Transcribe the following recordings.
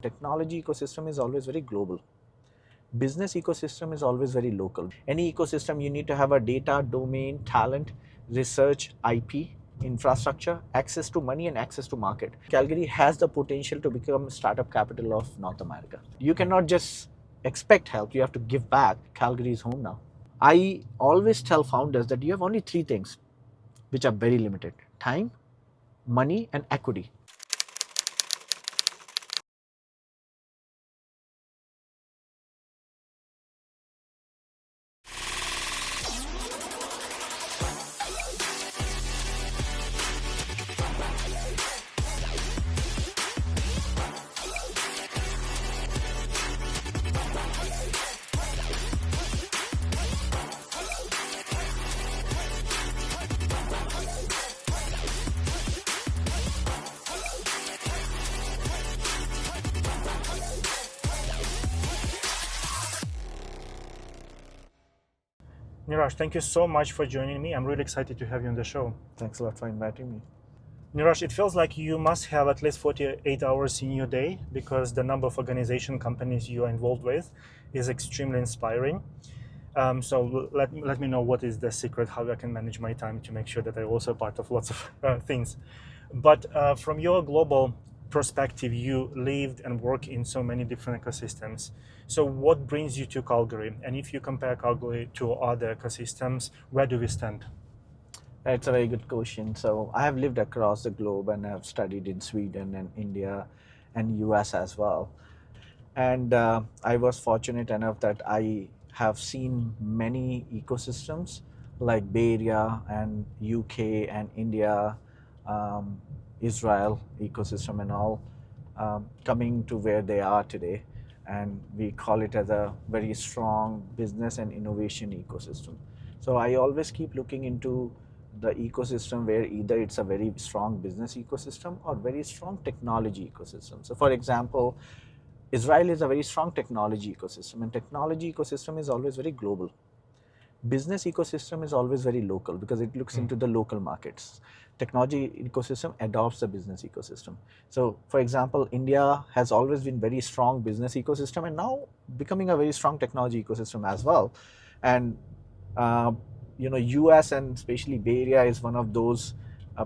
Technology ecosystem is always very global. Business ecosystem is always very local. Any ecosystem, you need to have a data, domain, talent, research, IP, infrastructure, access to money, and access to market. Calgary has the potential to become startup capital of North America. You cannot just expect help, you have to give back. Calgary is home now. I always tell founders that you have only three things which are very limited: time, money, and equity. Neeraj, thank you so much for joining me. I'm really excited to have you on the show. Thanks a lot for inviting me. Neeraj, it feels like you must have at least 48 hours in your day because the number of organization companies you are involved with is extremely inspiring. So let me know what is the secret, how I can manage my time to make sure that I'm also part of lots of things. But from your global perspective, you lived and work in so many different ecosystems. So what brings you to Calgary? And if you compare Calgary to other ecosystems, where do we stand? It's a very good question. So I have lived across the globe and have studied in Sweden and India and US as well. And I was fortunate enough that I have seen many ecosystems like Bay Area and UK and India, um, Israel ecosystem and all coming to where they are today. And we call it as a very strong business and innovation ecosystem. So I always keep looking into the ecosystem where either it's a very strong business ecosystem or very strong technology ecosystem. So for example, Israel is a very strong technology ecosystem, and technology ecosystem is always very global. Business ecosystem is always very local because it looks into the local markets. Technology ecosystem adopts the business ecosystem. So for example, India has always been very strong business ecosystem and now becoming a very strong technology ecosystem as well. And uh, US and especially Bay Area is one of those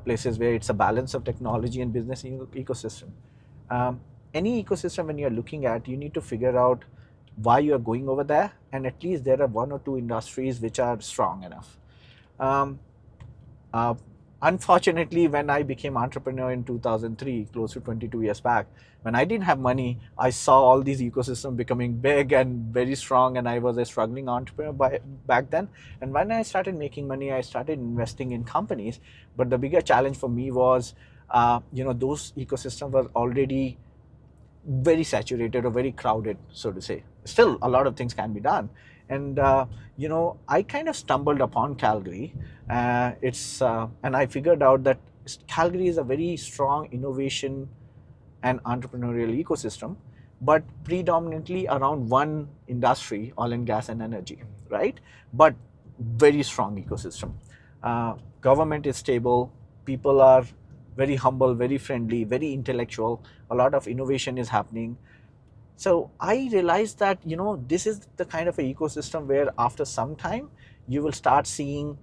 places where it's a balance of technology and business ecosystem. um, any ecosystem when you're looking at, you need to figure out why you're going over there, and at least there are one or two industries which are strong enough. um, uh, Unfortunately, when I became entrepreneur in 2003, close to 22 years back, when I didn't have money, I saw all these ecosystems becoming big and very strong, and I was a struggling entrepreneur back then. And when I started making money, I started investing in companies. But the bigger challenge for me was, those ecosystems were already very saturated or very crowded, so to say. Still, a lot of things can be done. And, I kind of stumbled upon Calgary. And I figured out that Calgary is a very strong innovation and entrepreneurial ecosystem, but predominantly around one industry, oil and gas and energy, right? But very strong ecosystem. Government is stable, people are very humble, very friendly, very intellectual. A lot of innovation is happening. So I realized that this is the kind of a ecosystem where after some time you will start seeing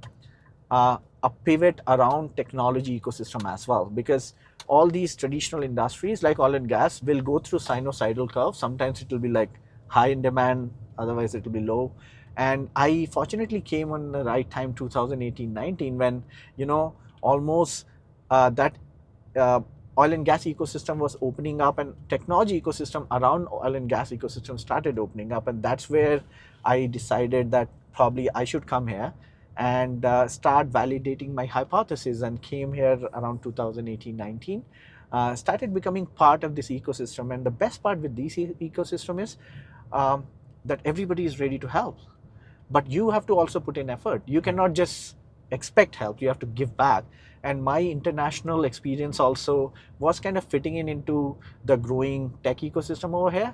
a pivot around technology ecosystem as well, because all these traditional industries like oil and gas will go through sinusoidal curve. Sometimes it will be like high in demand, otherwise it will be low. And I fortunately came on the right time, 2018-19, when almost that uh, oil and gas ecosystem was opening up, and technology ecosystem around oil and gas ecosystem started opening up. And that's where I decided that probably I should come here and start validating my hypothesis, and came here around 2018-19. Started becoming part of this ecosystem. And the best part with this ecosystem is um, that everybody is ready to help, but you have to also put in effort. You cannot just expect help, you have to give back. And my international experience also was kind of fitting into the growing tech ecosystem over here,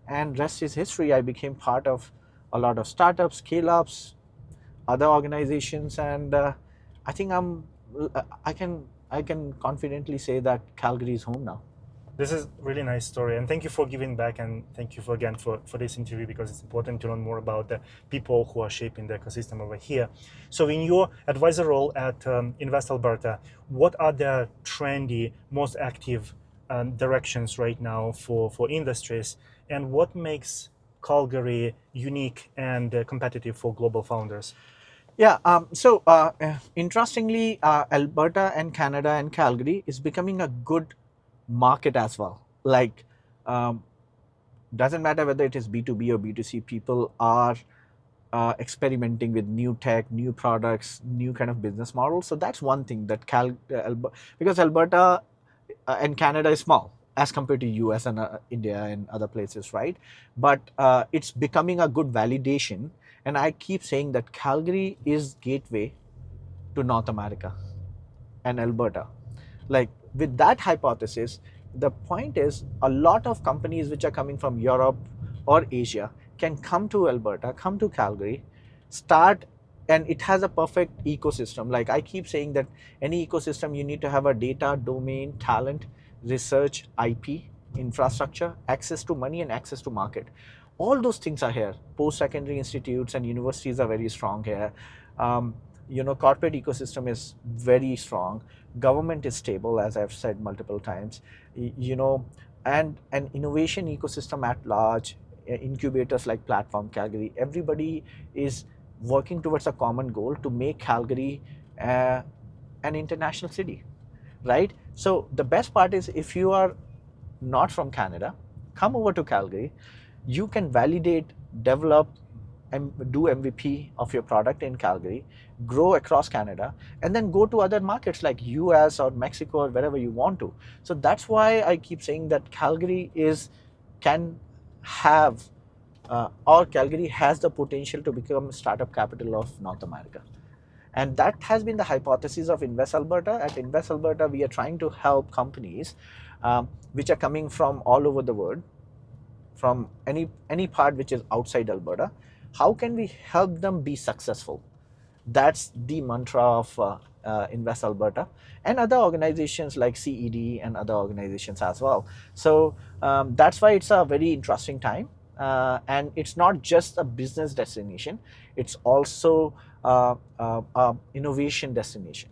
and rest is history. I became part of a lot of startups, scale ups, other organizations, and I think I can confidently say that Calgary is home now. This is really nice story, and thank you for giving back, and thank you for again for this interview, because it's important to learn more about the people who are shaping the ecosystem over here. So in your advisor role at Invest Alberta, what are the trendy, most active directions right now for industries, and what makes Calgary unique and competitive for global founders? Yeah, interestingly, Alberta and Canada and Calgary is becoming a good market as well. Like, um, doesn't matter whether it is B2B or B2C, people are experimenting with new tech, new products, new kind of business models. So that's one thing that because Alberta and Canada is small as compared to US and India and other places, right? But it's becoming a good validation. And I keep saying that Calgary is gateway to North America and Alberta. Like with that hypothesis, the point is a lot of companies which are coming from Europe or Asia can come to Alberta, come to Calgary, start, and it has a perfect ecosystem. Like I keep saying that any ecosystem, you need to have a data, domain, talent, research, IP, infrastructure, access to money, and access to market. All those things are here. Post-secondary institutes and universities are very strong here. Um, corporate ecosystem is very strong. Government is stable, as I've said multiple times. And an innovation ecosystem at large, incubators like Platform Calgary, everybody is working towards a common goal to make Calgary an international city, right? So the best part is if you are not from Canada, come over to Calgary. You can validate, develop, and do MVP of your product in Calgary, grow across Canada, and then go to other markets like US or Mexico or wherever you want to. So that's why I keep saying that can have or Calgary has the potential to become startup capital of North America. And that has been the hypothesis of Invest Alberta. At Invest Alberta, we are trying to help companies which are coming from all over the world, from any part which is outside Alberta. How can we help them be successful? That's the mantra of Invest Alberta and other organizations like CED and other organizations as well. So that's why it's a very interesting time. And it's not just a business destination, it's also innovation destination.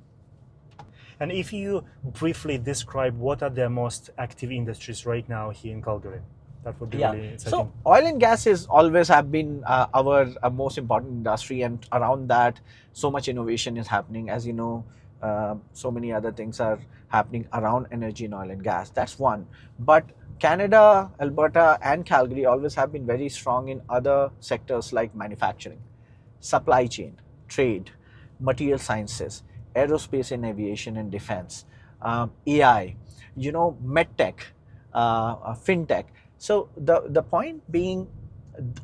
And if you briefly describe what are the most active industries right now here in Calgary, that would be Yeah. really exciting. So oil and gas is always have been our most important industry, and around that, so much innovation is happening. As you know, so many other things are happening around energy and oil and gas. That's one. But Canada, Alberta, and Calgary always have been very strong in other sectors like manufacturing, supply chain, trade, material sciences, aerospace and aviation and defense, AI, medtech, fintech. So the point being,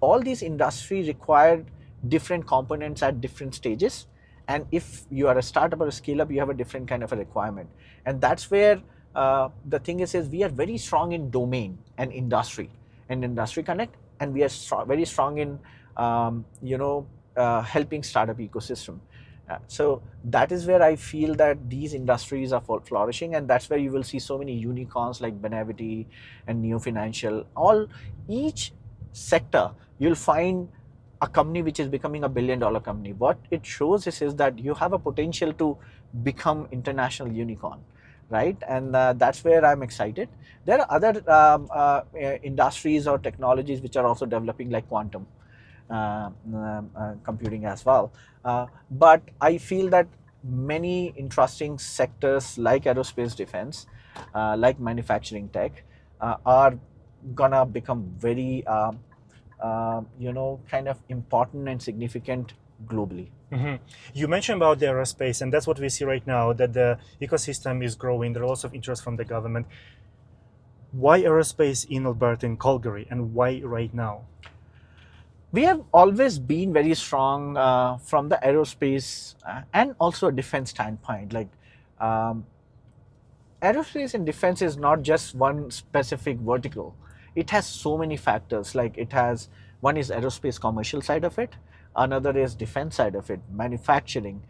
all these industries require different components at different stages. And if you are a startup or a scale up, you have a different kind of a requirement. And that's where the thing is we are very strong in domain and industry connect, and we are very strong in helping startup ecosystem. So that is where I feel that these industries are flourishing, and that's where you will see so many unicorns like Benevity and Neo Financial. Each sector, you'll find a company which is becoming $1 billion company. What it shows is that you have a potential to become international unicorn, right? And that's where I'm excited. There are other industries or technologies which are also developing, like quantum computing as well. But I feel that many interesting sectors like aerospace defense, like manufacturing tech, are gonna become very, kind of important and significant globally. You mentioned about the aerospace, and that's what we see right now, that the ecosystem is growing. There are lots of interest from the government. Why aerospace in Alberta and Calgary, and why right now? We have always been very strong from the aerospace and also a defense standpoint. Like um, aerospace and defense is not just one specific vertical. It has so many factors. Like one is aerospace commercial side of it, another is defense side of it, manufacturing,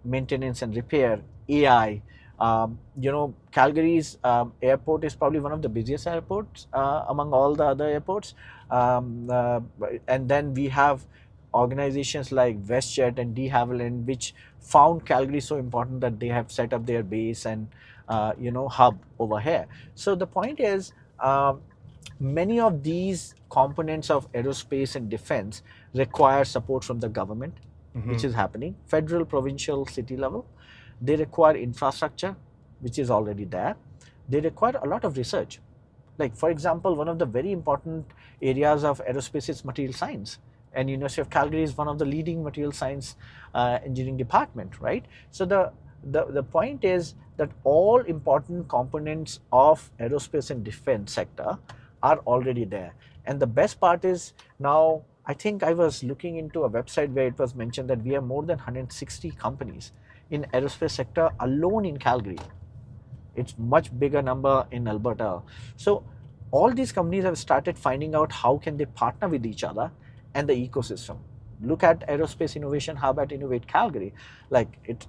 maintenance and repair, AI. Calgary's airport is probably one of the busiest airports among all the other airports. Um, uh, and then we have organizations like WestJet and De Havilland, which found Calgary so important that they have set up their base and hub over here. So the point is, many of these components of aerospace and defense require support from the government, which is happening, federal, provincial, city level. They require infrastructure, which is already there. They require a lot of research. Like, for example, one of the very important areas of aerospace is material science. And University of Calgary is one of the leading material science engineering department, right? So the point is that all important components of aerospace and defense sector are already there. And the best part is, now I think I was looking into a website where it was mentioned that we have more than 160 companies in aerospace sector alone in Calgary. It's much bigger number in Alberta. So all these companies have started finding out how can they partner with each other and the ecosystem. Look at Aerospace Innovation Hub at Innovate Calgary. Like it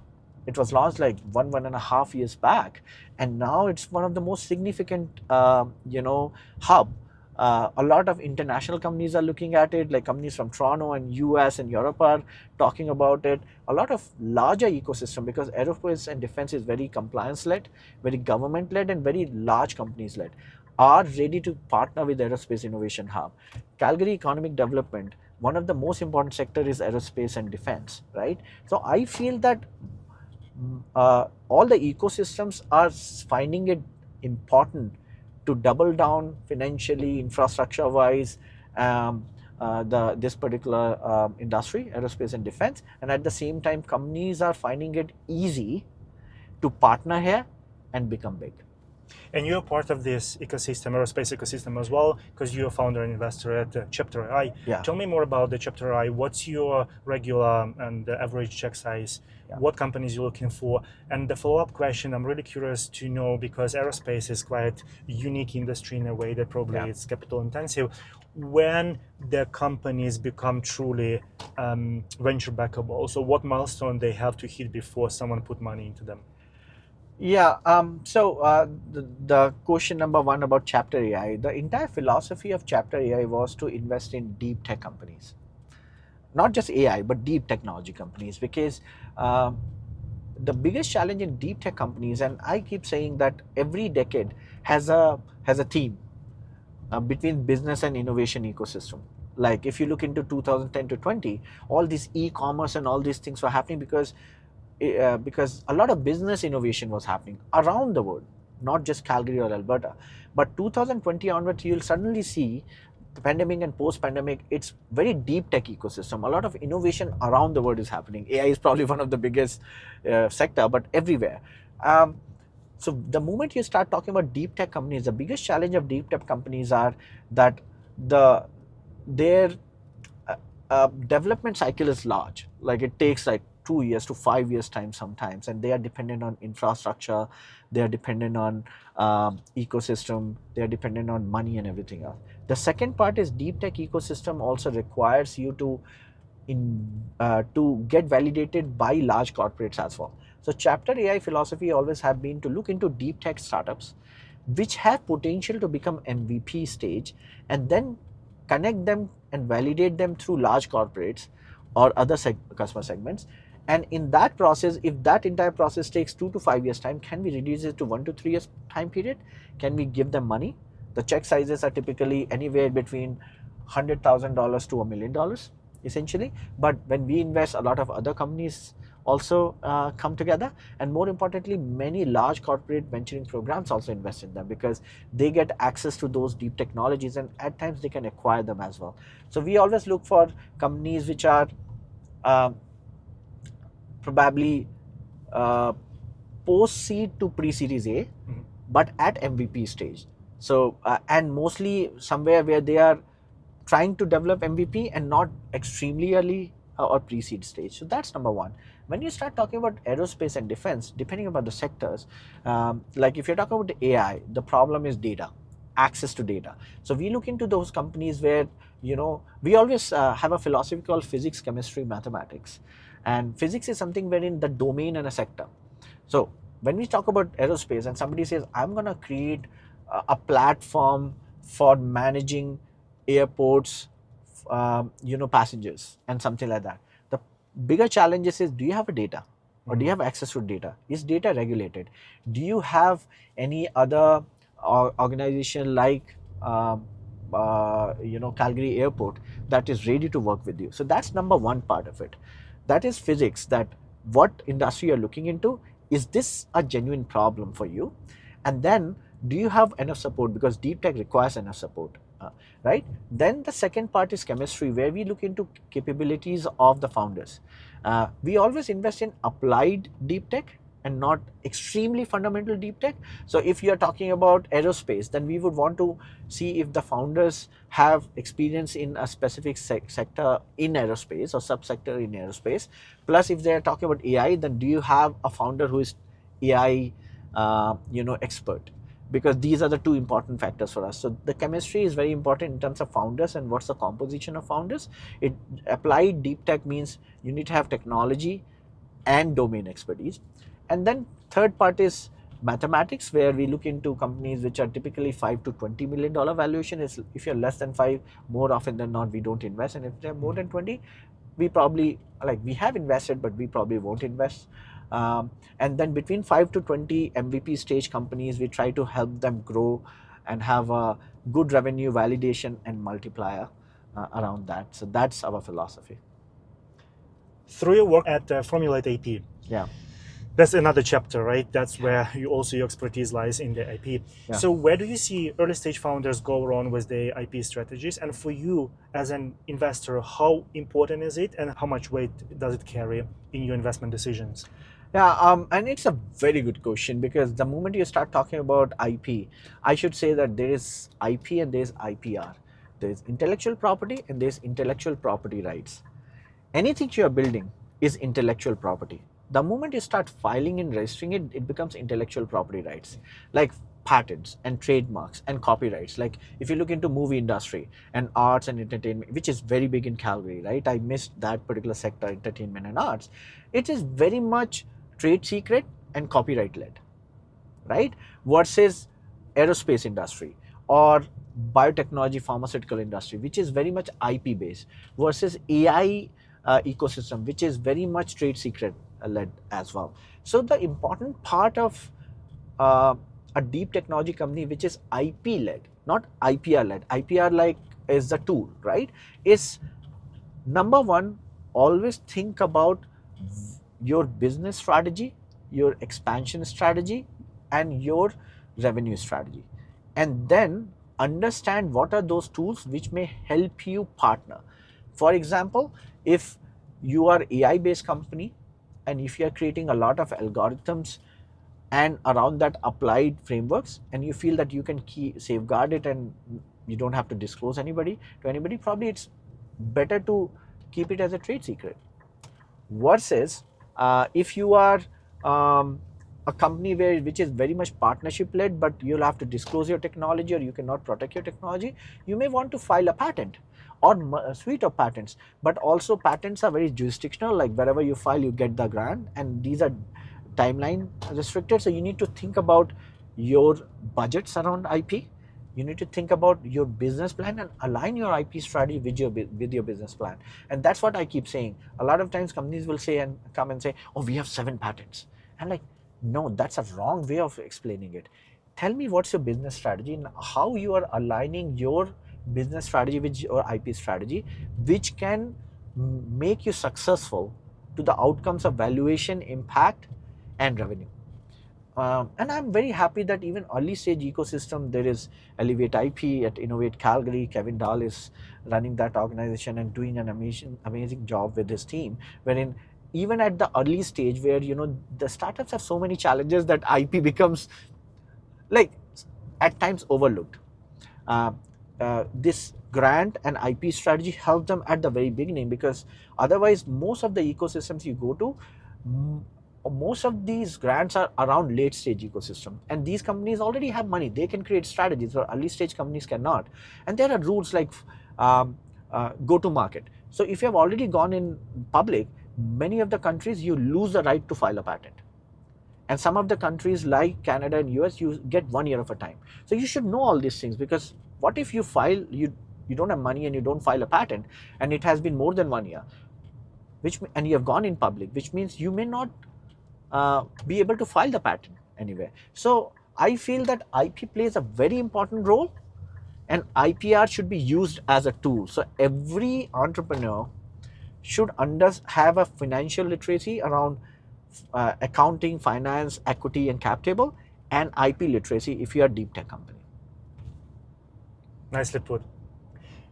was launched like 1.5 years back, and now it's one of the most significant hub. A lot of international companies are looking at it, like companies from Toronto and US and Europe are talking about it. A lot of larger ecosystem, because aerospace and defense is very compliance led, very government led, and very large companies led, are ready to partner with Aerospace Innovation Hub. Calgary economic development, one of the most important sector is aerospace and defense, right? So I feel that all the ecosystems are finding it important to double down financially, infrastructure wise, this particular industry, aerospace and defense. And at the same time, companies are finding it easy to partner here and become big. And you're part of this ecosystem, aerospace ecosystem as well, because you're a founder and investor at Chapter AI. Yeah. Tell me more about the Chapter AI. What's your regular and average check size? Yeah. What companies you're looking for? And the follow-up question, I'm really curious to know, because aerospace is quite a unique industry in a way that probably it's capital intensive. When the companies become truly venture backable, so what milestone they have to hit before someone put money into them? Yeah, the question number one about Chapter AI, the entire philosophy of Chapter AI was to invest in deep tech companies. Not just AI, but deep technology companies, because the biggest challenge in deep tech companies, and I keep saying that every decade has a theme between business and innovation ecosystem. Like if you look into 2010 to 20, all this e-commerce and all these things were happening because a lot of business innovation was happening around the world, not just Calgary or Alberta. But 2020 onwards, you'll suddenly see the pandemic and post-pandemic, it's very deep tech ecosystem. A lot of innovation around the world is happening. AI is probably one of the biggest sector, but everywhere. So the moment you start talking about deep tech companies, the biggest challenge of deep tech companies are that their development cycle is large. Like it takes like 2 years to 5 years time sometimes, and they are dependent on infrastructure, they are dependent on ecosystem, they are dependent on money and everything else. The second part is deep tech ecosystem also requires you to get validated by large corporates as well. So Chapter AI philosophy always have been to look into deep tech startups which have potential to become MVP stage, and then connect them and validate them through large corporates or other customer segments. And in that process, if that entire process takes 2 to 5 years time, can we reduce it to 1 to 3 years time period? Can we give them money? The check sizes are typically anywhere between $100,000 to $1 million, essentially. But when we invest, a lot of other companies also come together, and more importantly, many large corporate venturing programs also invest in them, because they get access to those deep technologies, and at times they can acquire them as well. So we always look for companies which are probably post seed to pre-series A, but at MVP stage. So and mostly somewhere where they are trying to develop MVP and not extremely early or pre-seed stage. So that's number one. When you start talking about aerospace and defense, depending upon the sectors, like if you're talking about the AI, the problem is data, access to data. So we look into those companies where, we always have a philosophy called physics, chemistry, mathematics. And physics is something wherein the domain and a sector. So when we talk about aerospace and somebody says, I'm going to create a platform for managing airports, passengers and something like that. The bigger challenges is, do you have a data, or do you have access to data? Is data regulated? Do you have any other organization like Calgary Airport that is ready to work with you? So that's number one part of it. That is physics. That what industry you're looking into, is this a genuine problem for you? And then, do you have enough support, because deep tech requires enough support, right? Then the second part is chemistry, where we look into capabilities of the founders. We always invest in applied deep tech and not extremely fundamental deep tech. So if you are talking about aerospace, then we would want to see if the founders have experience in a specific sector in aerospace or subsector in aerospace. Plus, if they are talking about AI, then do you have a founder who is AI expert? Because these are the two important factors for us. So the chemistry is very important in terms of founders and what's the composition of founders. It applied deep tech means you need to have technology and domain expertise. And then third part is mathematics, where we look into companies which are typically $5 to $20 million valuation. Is if you're less than 5, more often than not we don't invest, and if they're more than 20, we probably, like, we have invested, but we probably won't invest. And then between 5 to 20 MVP stage companies, we try to help them grow and have a good revenue validation and multiplier around that. So that's our philosophy. Through your work at Formulate AP, Yeah. that's another chapter, right? That's where your expertise lies in the IP. Yeah. So where do you see early stage founders go wrong with their IP strategies? And for you as an investor, how important is it, and how much weight does it carry in your investment decisions? Yeah, and it's a very good question, because the moment you start talking about IP, I should say that there is IP and there is IPR. There is intellectual property and there is intellectual property rights. Anything you are building is intellectual property. The moment you start filing and registering it, it becomes intellectual property rights, like patents and trademarks and copyrights. Like if you look into movie industry and arts and entertainment, which is very big in Calgary, right? I missed that particular sector, entertainment and arts. It is very much trade secret and copyright led, right? Versus aerospace industry or biotechnology pharmaceutical industry, which is very much IP based, versus AI ecosystem, which is very much trade secret led as well. So the important part of a deep technology company which is IP led, not IPR led. IPR like is the tool, right? Is number one, always think about your business strategy, your expansion strategy, and your revenue strategy. And then understand what are those tools which may help you partner. For example, if you are AI based company and if you are creating a lot of algorithms and around that applied frameworks, and you feel that you can safeguard it and you don't have to disclose anybody to anybody, probably it's better to keep it as a trade secret. Versus if you are a company which is very much partnership led, but you'll have to disclose your technology or you cannot protect your technology, you may want to file a patent or a suite of patents. But also patents are very jurisdictional, like wherever you file you get the grant, and these are timeline restricted. So you need to think about your budgets around IP. You need to think about your business plan and align your IP strategy with your business plan. And that's what I keep saying. A lot of times companies will say and come and say, oh, we have 7 patents. I'm like, no, that's a wrong way of explaining it. Tell me what's your business strategy and how you are aligning your business strategy with your IP strategy, which can make you successful to the outcomes of valuation, impact, and revenue. And I'm very happy that even early stage ecosystem, there is Elevate IP at Innovate Calgary. Kevin Dahl is running that organization and doing an amazing job with his team, wherein even at the early stage where, the startups have so many challenges that IP becomes like at times overlooked. This grant and IP strategy help them at the very beginning, because otherwise most of the ecosystems you go to, most of these grants are around late stage ecosystem, and these companies already have money. They can create strategies where early stage companies cannot. And there are rules like go to market. So if you have already gone in public, many of the countries you lose the right to file a patent. And some of the countries like Canada and US, you get 1 year of a time. So you should know all these things, because what if you file, you don't have money and you don't file a patent, and it has been more than 1 year, and you have gone in public, which means you may not be able to file the patent anywhere. So I feel that IP plays a very important role, and IPR should be used as a tool. So every entrepreneur should have a financial literacy around accounting, finance, equity, and cap table, and IP literacy if you are a deep tech company. Nicely put.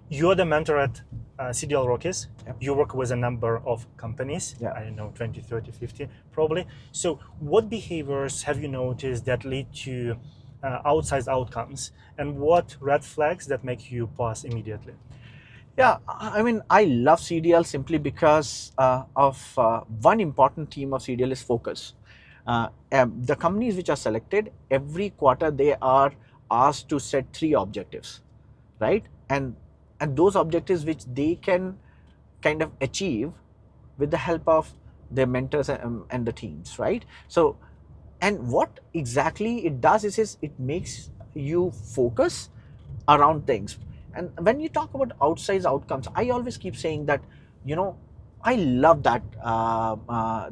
You're the mentor at CDL Rockies. Yep. You work with a number of companies, Yeah. I don't know, 20, 30, 50 probably. So what behaviors have you noticed that lead to outsized outcomes, and what red flags that make you pause immediately? Yeah, I mean, I love CDL simply because of one important theme of CDL is focus. The companies which are selected, every quarter they are asked to set 3 objectives, right? And those objectives which they can kind of achieve with the help of their mentors and the teams, right? So, and what exactly it does is it makes you focus around things. And when you talk about outsized outcomes, I always keep saying that, I love that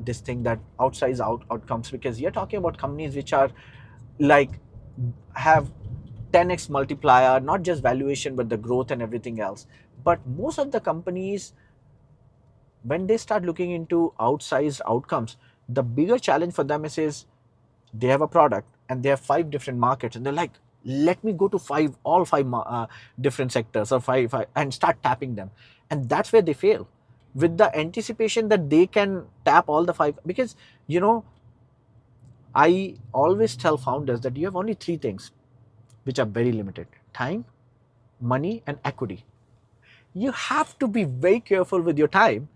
this thing, that outsized outcomes, because you're talking about companies which are like have 10x multiplier, not just valuation but the growth and everything else. But most of the companies, when they start looking into outsized outcomes, the bigger challenge for them is they have a product and they have 5 different markets, and they're like, let me go to all five different sectors, or five, and start tapping them. And that's where they fail, with the anticipation that they can tap all the 5. Because I always tell founders that you have only 3 things which are very limited: time, money, and equity. You have to be very careful with your time,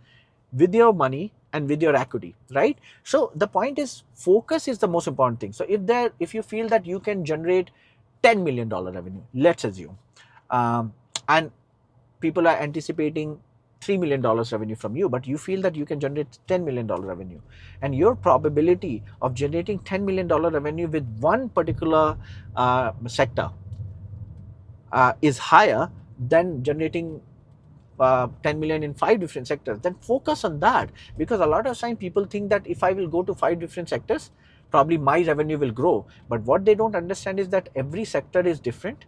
with your money, and with your equity, right? So the point is, focus is the most important thing. So if you feel that you can generate $10 million revenue, let's assume, and people are anticipating $3 million revenue from you, but you feel that you can generate $10 million revenue, and your probability of generating $10 million revenue with one particular sector is higher than generating 10 million in 5 different sectors, then focus on that. Because a lot of time people think that if I will go to 5 different sectors, probably my revenue will grow. But what they don't understand is that every sector is different,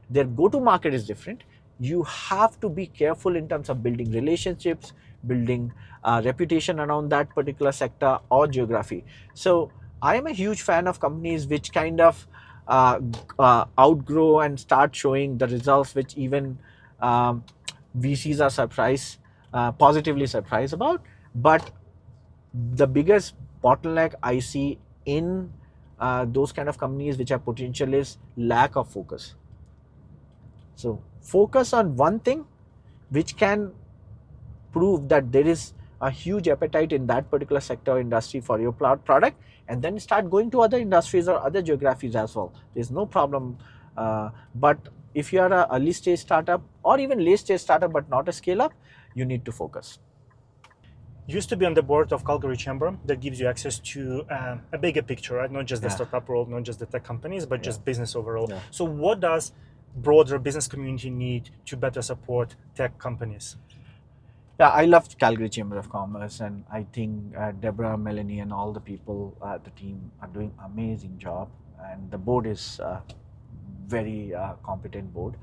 their go-to market is different. You have to be careful in terms of building relationships, building reputation around that particular sector or geography. So I am a huge fan of companies which kind of outgrow and start showing the results which even VCs are positively surprised about. But the biggest bottleneck I see in those kind of companies which have potential is lack of focus. So focus on one thing which can prove that there is a huge appetite in that particular sector or industry for your product, and then start going to other industries or other geographies as well. There's no problem. But if you are a early stage startup or even late stage startup but not a scale up, you need to focus. Used to be on the board of Calgary Chamber. That gives you access to a bigger picture, right? Not just the startup world, not just the tech companies, but just business overall. Yeah. So what does broader business community need to better support tech companies? Yeah, I love Calgary Chamber of Commerce, and I think Deborah, Melanie, and all the people at the team are doing amazing job, and the board is very competent board.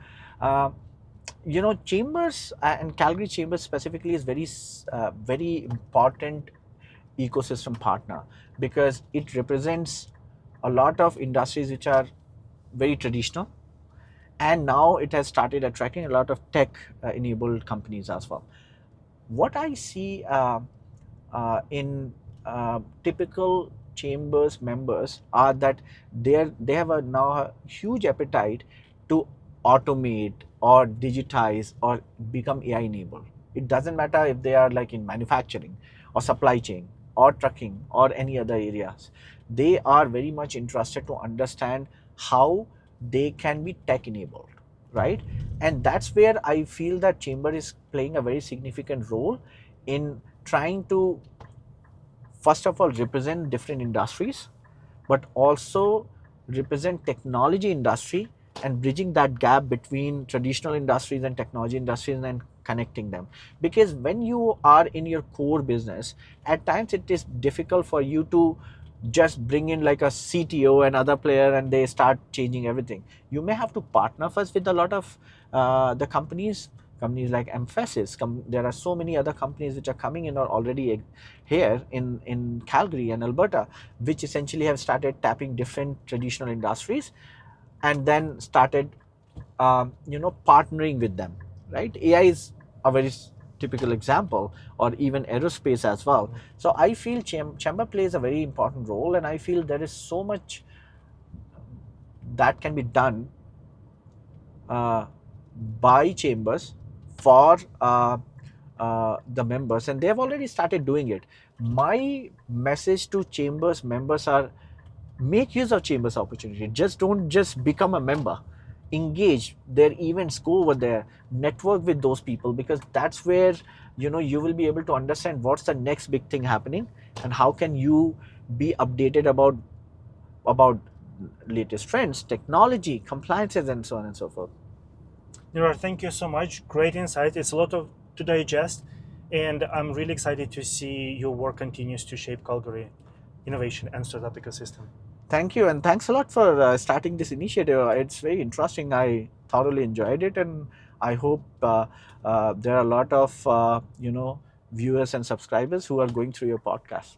Chambers and Calgary Chambers specifically is very important ecosystem partner, because it represents a lot of industries which are very traditional, and now it has started attracting a lot of tech enabled companies as well. What I see in typical Chambers members are that they have now a huge appetite to automate or digitize or become AI enabled. It doesn't matter if they are like in manufacturing or supply chain or trucking or any other areas. They are very much interested to understand how they can be tech enabled, right? And that's where I feel that Chamber is playing a very significant role in trying to, first of all, represent different industries, but also represent technology industry and bridging that gap between traditional industries and technology industries and connecting them. Because when you are in your core business, at times it is difficult for you to just bring in like a CTO and other player and they start changing everything. You may have to partner first with a lot of the companies like Emphasis. There are so many other companies which are coming in or already here in Calgary and Alberta, which essentially have started tapping different traditional industries and then started partnering with them, right? AI is a very typical example, or even aerospace as well. So I feel chamber plays a very important role, and I feel there is so much that can be done uh, by chambers for the members, and they have already started doing it. My message to chambers members are, make use of chambers opportunity. Just don't just become a member, engage their events, go over there, network with those people, because that's where you will be able to understand what's the next big thing happening and how can you be updated about latest trends, technology, compliances, and so on and so forth. Neeraj, thank you so much. Great insight. It's a lot to digest, and I'm really excited to see your work continues to shape Calgary innovation and startup ecosystem. Thank you, and thanks a lot for starting this initiative. It's very interesting. I thoroughly enjoyed it, and I hope there are a lot of viewers and subscribers who are going through your podcast.